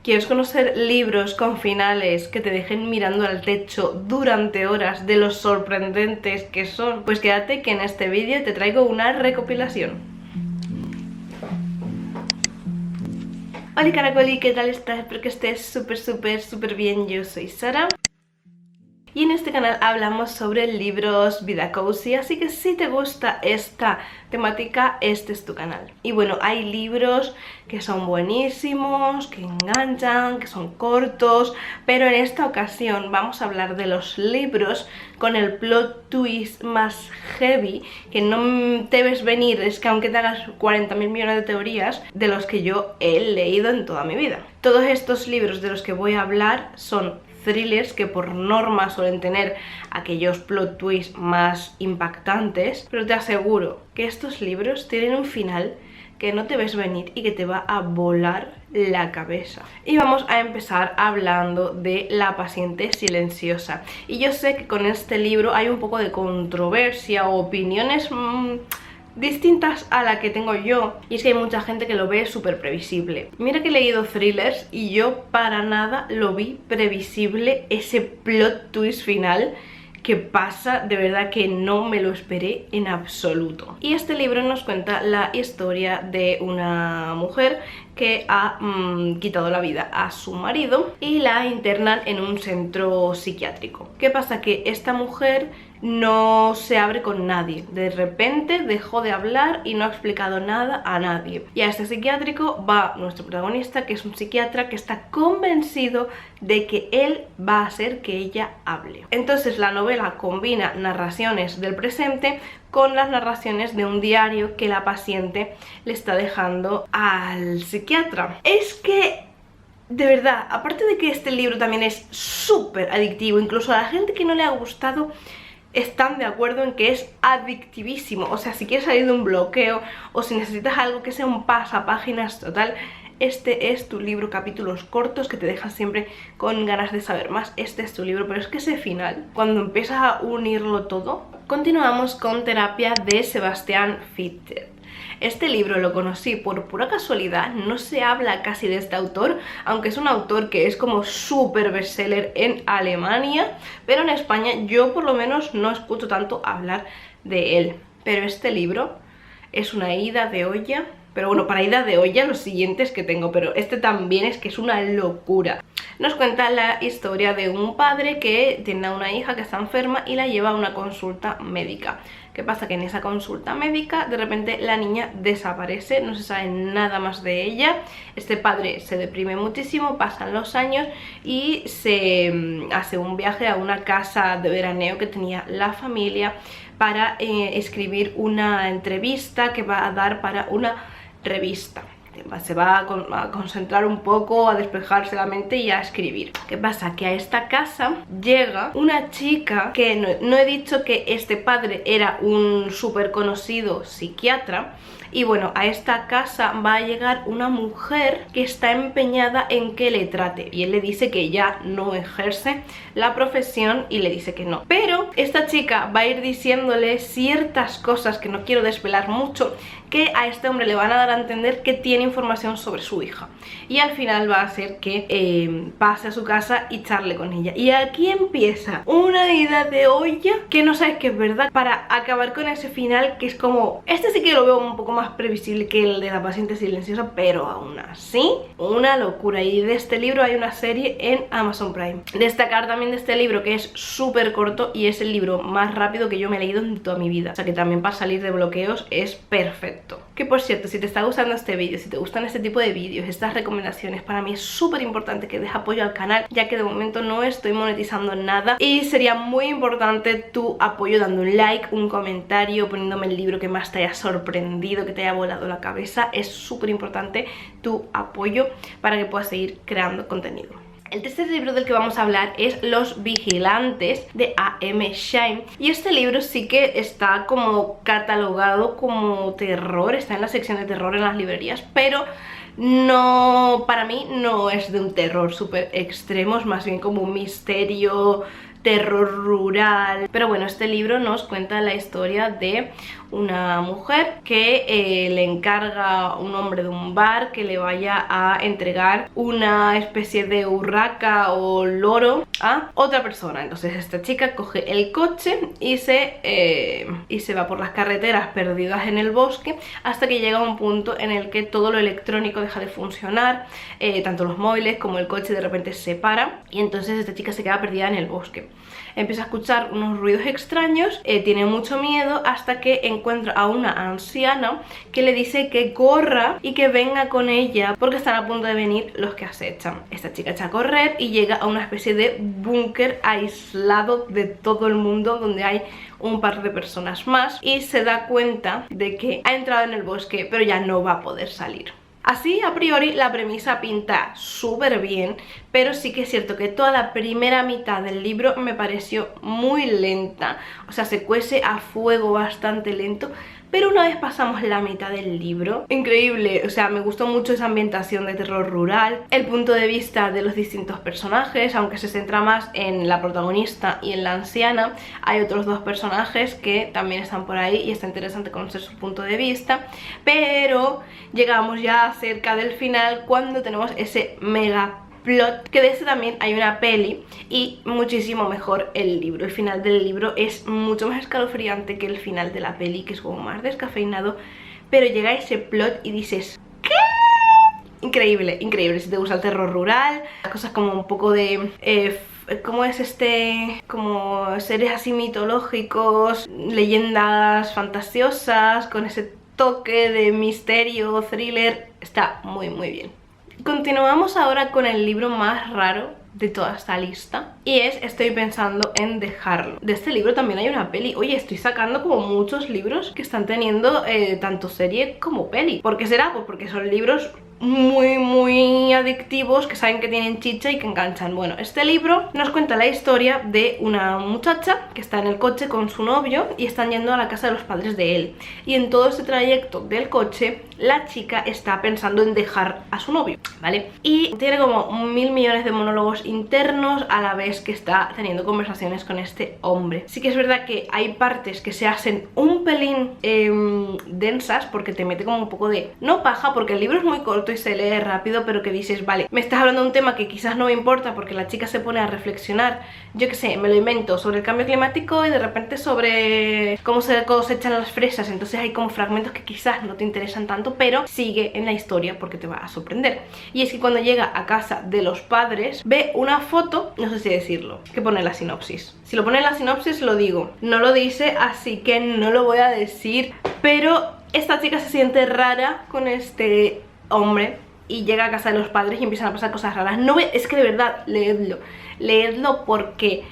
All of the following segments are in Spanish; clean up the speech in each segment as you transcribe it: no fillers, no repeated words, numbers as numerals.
¿Quieres conocer libros con finales que te dejen mirando al techo durante horas de los sorprendentes que son? Pues quédate que en este vídeo te traigo una recopilación. Hola Caracoli, ¿qué tal estás? Espero que estés súper bien. Yo soy Sara y en este canal hablamos sobre libros, vida cozy, así que si te gusta esta temática, este es tu canal. Y bueno, hay libros que son buenísimos, que enganchan, que son cortos, pero en esta ocasión vamos a hablar de los libros con el plot twist más heavy, que no te ves venir, es que aunque te hagas 40.000 millones de teorías, de los que yo he leído en toda mi vida. Todos estos libros de los que voy a hablar son thrillers que por norma suelen tener aquellos plot twists más impactantes, pero te aseguro que estos libros tienen un final que no te ves venir y que te va a volar la cabeza. Y vamos a empezar hablando de La paciente silenciosa. Y yo sé que con este libro hay un poco de controversia o opiniones distintas a la que tengo yo, y es que hay mucha gente que lo ve súper previsible. Mira que he leído thrillers y yo para nada lo vi previsible, ese plot twist final que pasa, de verdad que no me lo esperé en absoluto. Y este libro nos cuenta la historia de una mujer que ha quitado la vida a su marido y la internan en un centro psiquiátrico. ¿Qué pasa? Que esta mujer no se abre con nadie, de repente dejó de hablar y no ha explicado nada a nadie. Y a este psiquiátrico va nuestro protagonista, que es un psiquiatra que está convencido de que él va a hacer que ella hable. Entonces la novela combina narraciones del presente con las narraciones de un diario que la paciente le está dejando al psiquiatra. Es que, de verdad, aparte de que este libro también es súper adictivo, incluso a la gente que no le ha gustado están de acuerdo en que es adictivísimo. O sea, si quieres salir de un bloqueo o si necesitas algo que sea un pasapáginas total, este es tu libro. Capítulos cortos que te dejan siempre con ganas de saber más. Este es tu libro, pero es que ese final, cuando empiezas a unirlo todo. Continuamos con Terapia de Sebastian Fitzgerald. Este libro lo conocí por pura casualidad, no se habla casi de este autor, aunque es un autor que es como súper bestseller en Alemania, pero en España yo por lo menos no escucho tanto hablar de él. Pero este libro es una ida de olla, pero bueno, para ida de olla los siguientes que tengo, pero este también es que es una locura. Nos cuenta la historia de un padre que tiene a una hija que está enferma y la lleva a una consulta médica. ¿Qué pasa? Que en esa consulta médica de repente la niña desaparece, no se sabe nada más de ella. Este padre se deprime muchísimo, pasan los años y se hace un viaje a una casa de veraneo que tenía la familia para escribir una entrevista que va a dar para una revista. Se va a concentrar un poco, a despejarse la mente y a escribir. ¿Qué pasa? Que a esta casa llega una chica que no he dicho que este padre era un súper conocido psiquiatra. Y bueno, a esta casa va a llegar una mujer que está empeñada en que le trate. Y él le dice que ya no ejerce la profesión y le dice que no. Pero esta chica va a ir diciéndole ciertas cosas que no quiero desvelar mucho, que a este hombre le van a dar a entender que tiene información sobre su hija. Y al final va a ser que pase a su casa y charle con ella. Y aquí empieza una ida de olla que no sabes que es verdad, para acabar con ese final que es como... Este sí que lo veo un poco más previsible que el de La paciente silenciosa, pero aún así una locura. Y de este libro hay una serie en Amazon Prime. Destacar también de este libro que es súper corto y es el libro más rápido que yo me he leído en toda mi vida. O sea que también para salir de bloqueos es perfecto. Que por cierto, si te está gustando este vídeo, si te gustan este tipo de vídeos, estas recomendaciones, para mí es súper importante que des apoyo al canal, ya que de momento no estoy monetizando nada y sería muy importante tu apoyo dando un like, un comentario, poniéndome el libro que más te haya sorprendido, que te haya volado la cabeza. Es súper importante tu apoyo para que puedas seguir creando contenido. El tercer libro del que vamos a hablar es Los Vigilantes de A.M. Shine. Y este libro sí que está como catalogado como terror, está en la sección de terror en las librerías, pero no, para mí no es de un terror súper extremo, es más bien como un misterio, terror rural. Pero bueno, este libro nos cuenta la historia de una mujer que le encarga a un hombre de un bar que le vaya a entregar una especie de urraca o loro a otra persona. Entonces esta chica coge el coche y se va por las carreteras perdidas en el bosque hasta que llega a un punto en el que todo lo electrónico deja de funcionar, tanto los móviles como el coche de repente se para y entonces esta chica se queda perdida en el bosque. Empieza a escuchar unos ruidos extraños, tiene mucho miedo hasta que encuentra a una anciana que le dice que corra y que venga con ella porque están a punto de venir los que acechan. Esta chica echa a correr y llega a una especie de búnker aislado de todo el mundo donde hay un par de personas más y se da cuenta de que ha entrado en el bosque pero ya no va a poder salir. Así, a priori, la premisa pinta súper bien, pero sí que es cierto que toda la primera mitad del libro me pareció muy lenta. O sea, se cuece a fuego bastante lento, pero una vez pasamos la mitad del libro, increíble. O sea, me gustó mucho esa ambientación de terror rural, el punto de vista de los distintos personajes, aunque se centra más en la protagonista y en la anciana. Hay otros dos personajes que también están por ahí y está interesante conocer su punto de vista, pero llegamos ya cerca del final cuando tenemos ese mega plot, que de este también hay una peli y muchísimo mejor el libro. El final del libro es mucho más escalofriante que el final de la peli, que es como más descafeinado, pero llega ese plot y dices ¿qué? Increíble, increíble. Si te gusta el terror rural, cosas como un poco de ¿cómo es como seres así mitológicos, leyendas fantasiosas con ese toque de misterio, thriller, está muy muy bien. Continuamos ahora con el libro más raro de toda esta lista y es Estoy pensando en dejarlo. De este libro también hay una peli. Oye, estoy sacando como muchos libros que están teniendo tanto serie como peli. ¿Por qué será? Pues porque son libros muy adictivos, que saben que tienen chicha y que enganchan. Bueno, este libro nos cuenta la historia de una muchacha que está en el coche con su novio y están yendo a la casa de los padres de él, y en todo este trayecto del coche la chica está pensando en dejar a su novio, ¿vale? Y tiene como 1000 millones de monólogos internos a la vez que está teniendo conversaciones con este hombre. Sí que es verdad que hay partes que se hacen un pelín densas, porque te mete como un poco de, no paja, porque el libro es muy corto y se lee rápido, pero que dices, vale, me estás hablando de un tema que quizás no me importa porque la chica se pone a reflexionar, yo que sé, me lo invento, sobre el cambio climático y de repente sobre cómo se cosechan las fresas. Entonces hay como fragmentos que quizás no te interesan tanto, pero sigue en la historia porque te va a sorprender. Y es que cuando llega a casa de los padres ve una foto, no sé si decirlo, que pone la sinopsis. Si lo pone en la sinopsis lo digo, no lo dice, así que no lo voy a decir, pero esta chica se siente rara con este hombre y llega a casa de los padres y empiezan a pasar cosas raras. No ve, es que de verdad, leedlo porque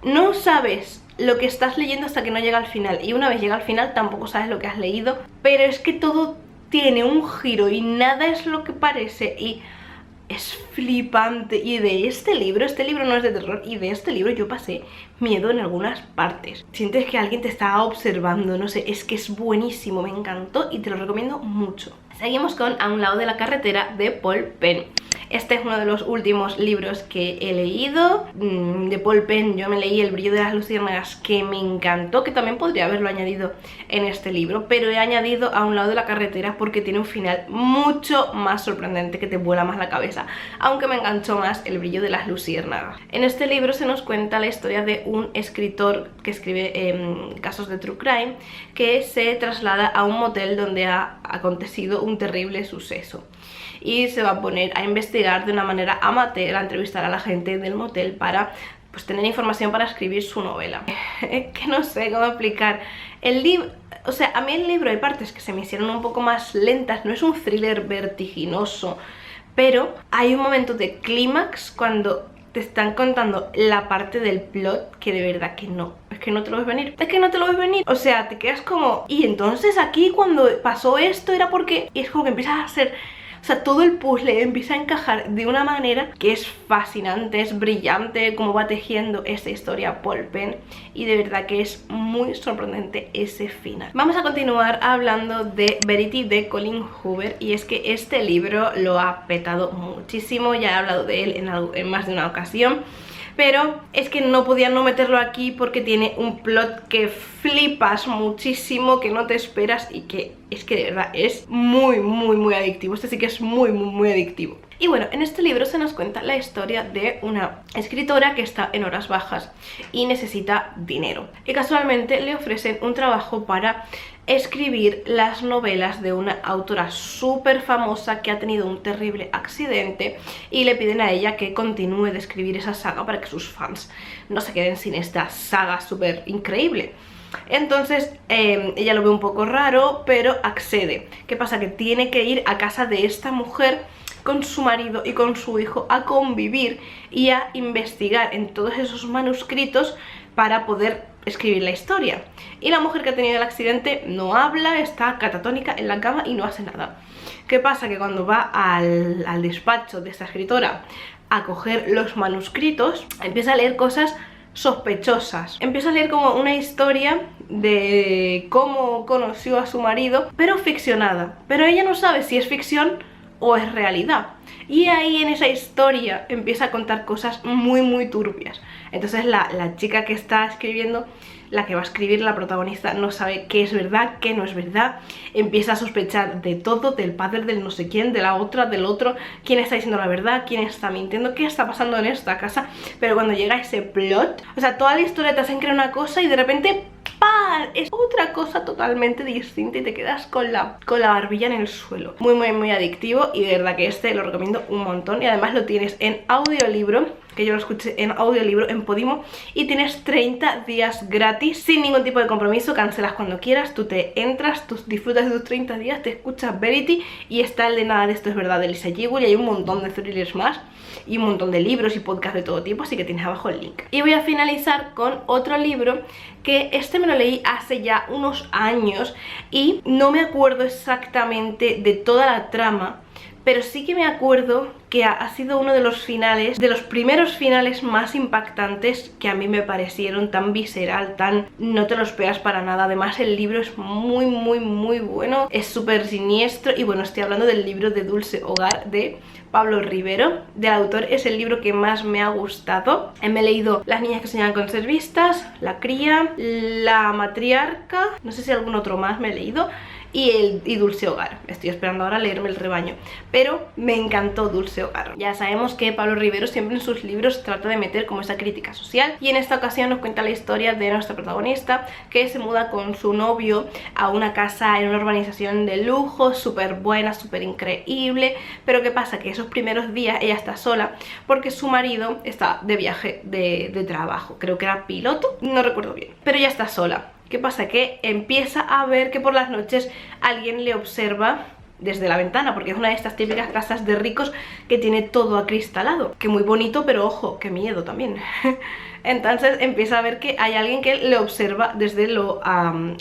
no sabes lo que estás leyendo hasta que no llega al final, y una vez llega al final tampoco sabes lo que has leído, pero es que todo tiene un giro y nada es lo que parece y es flipante. Y de este libro no es de terror, y de este libro yo pasé miedo en algunas partes. Sientes que alguien te está observando, no sé, es que es buenísimo, me encantó y te lo recomiendo mucho. Seguimos con A un lado de la carretera, de Paul Penn. Este es uno de los últimos libros que he leído. De Paul Penn yo me leí El brillo de las luciérnagas, que me encantó, que también podría haberlo añadido en este libro, pero he añadido A un lado de la carretera porque tiene un final mucho más sorprendente, que te vuela más la cabeza, aunque me enganchó más El brillo de las luciérnagas. En este libro se nos cuenta la historia de un escritor que escribe casos de true crime, que se traslada a un motel donde ha acontecido un terrible suceso y se va a poner a investigar de una manera amateur, a entrevistar a la gente del motel para pues tener información para escribir su novela. Que no sé cómo explicar el libro. O sea, a mí el libro hay partes que se me hicieron un poco más lentas, no es un thriller vertiginoso, pero hay un momento de clímax cuando te están contando la parte del plot que de verdad que no, es que no te lo ves venir, es que no te lo ves venir. O sea, te quedas como, y entonces aquí cuando pasó esto era porque, y es como que empiezas a hacer, o sea, todo el puzzle empieza a encajar de una manera que es fascinante, es brillante como va tejiendo esta historia Paul Penn, y de verdad que es muy sorprendente ese final. Vamos a continuar hablando de Verity, de Colleen Hoover, y es que este libro lo ha petado muchísimo, ya he hablado de él en más de una ocasión, pero es que no podía no meterlo aquí porque tiene un plot que flipas muchísimo, que no te esperas y que es que de verdad es muy adictivo. Este sí que es muy adictivo. Y bueno, en este libro se nos cuenta la historia de una escritora que está en horas bajas y necesita dinero. Y casualmente le ofrecen un trabajo para escribir las novelas de una autora súper famosa que ha tenido un terrible accidente, y le piden a ella que continúe de escribir esa saga para que sus fans no se queden sin esta saga súper increíble. Entonces ella lo ve un poco raro, pero accede. ¿Qué pasa? Que tiene que ir a casa de esta mujer con su marido y con su hijo a convivir y a investigar en todos esos manuscritos para poder escribir la historia. Y la mujer que ha tenido el accidente no habla, está catatónica en la cama y no hace nada. ¿Qué pasa? Que cuando va al despacho de esta escritora a coger los manuscritos, empieza a leer cosas sospechosas. Empieza a leer como una historia de cómo conoció a su marido, pero ficcionada. Pero ella no sabe si es ficción o es realidad. Y ahí en esa historia empieza a contar cosas muy turbias. Entonces la chica que está escribiendo, la que va a escribir, la protagonista, no sabe qué es verdad, qué no es verdad. Empieza a sospechar de todo, del padre, del no sé quién, de la otra, del otro, quién está diciendo la verdad, quién está mintiendo, qué está pasando en esta casa. Pero cuando llega ese plot, o sea, toda la historia te hacen creer una cosa y de repente ¡pam! Es otra cosa totalmente distinta y te quedas con la barbilla en el suelo. Muy adictivo, y de verdad que este lo recomiendo un montón. Y además lo tienes en audiolibro, que yo lo escuché en audiolibro en Podimo, y tienes 30 días gratis sin ningún tipo de compromiso. Cancelas cuando quieras, tú te entras, tú disfrutas de tus 30 días, te escuchas Verity, y está el de Nada de esto es verdad de Lisa Jewell, y hay un montón de thrillers más y un montón de libros y podcasts de todo tipo, así que tienes abajo el link. Y voy a finalizar con otro libro que este me lo leí hace ya unos años y no me acuerdo exactamente de toda la trama, pero sí que me acuerdo que ha sido uno de los finales, de los primeros finales más impactantes que a mí me parecieron, tan visceral, tan no te lo esperas para nada. Además el libro es muy bueno, es súper siniestro. Y bueno, estoy hablando del libro de Dulce Hogar de Pablo Rivero. Del autor es el libro que más me ha gustado. Me he leído Las niñas que soñaban con ser vistas, La cría, La matriarca, no sé si algún otro más me he leído, y Dulce Hogar. Estoy esperando ahora a leerme El rebaño, pero me encantó Dulce Hogar. Ya sabemos que Pablo Rivero siempre en sus libros trata de meter como esa crítica social, y en esta ocasión nos cuenta la historia de nuestra protagonista, que se muda con su novio a una casa en una urbanización de lujo, súper buena, súper increíble. Pero ¿qué pasa? Que esos primeros días ella está sola porque su marido está de viaje de trabajo, creo que era piloto, no recuerdo bien, pero ella está sola. ¿Qué pasa? Que empieza a ver que por las noches alguien le observa desde la ventana, porque es una de estas típicas casas de ricos que tiene todo acristalado. Que muy bonito, pero ojo, qué miedo también. Entonces empieza a ver que hay alguien que le observa desde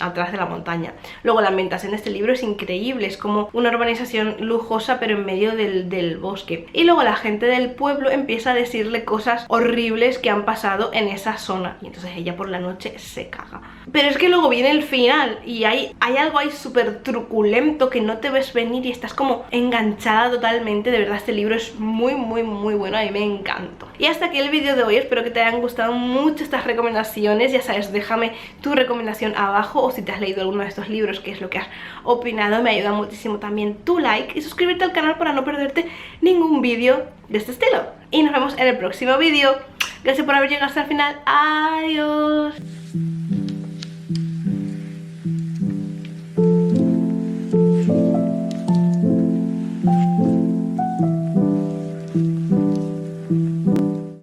atrás de la montaña. Luego la ambientación de este libro es increíble, es como una urbanización lujosa pero en medio del bosque. Y luego la gente del pueblo empieza a decirle cosas horribles que han pasado en esa zona, y entonces ella por la noche se caga. Pero es que luego viene el final y hay algo ahí súper truculento que no te ves venir y estás como enganchada totalmente. De verdad este libro es muy bueno, a mí me encantó. Y hasta aquí el vídeo de hoy, espero que te hayan gustado mucho estas recomendaciones. Ya sabes, déjame tu recomendación abajo, o si te has leído alguno de estos libros, qué es lo que has opinado. Me ayuda muchísimo también tu like y suscribirte al canal para no perderte ningún vídeo de este estilo. Y nos vemos en el próximo vídeo. Gracias por haber llegado hasta el final. Adiós.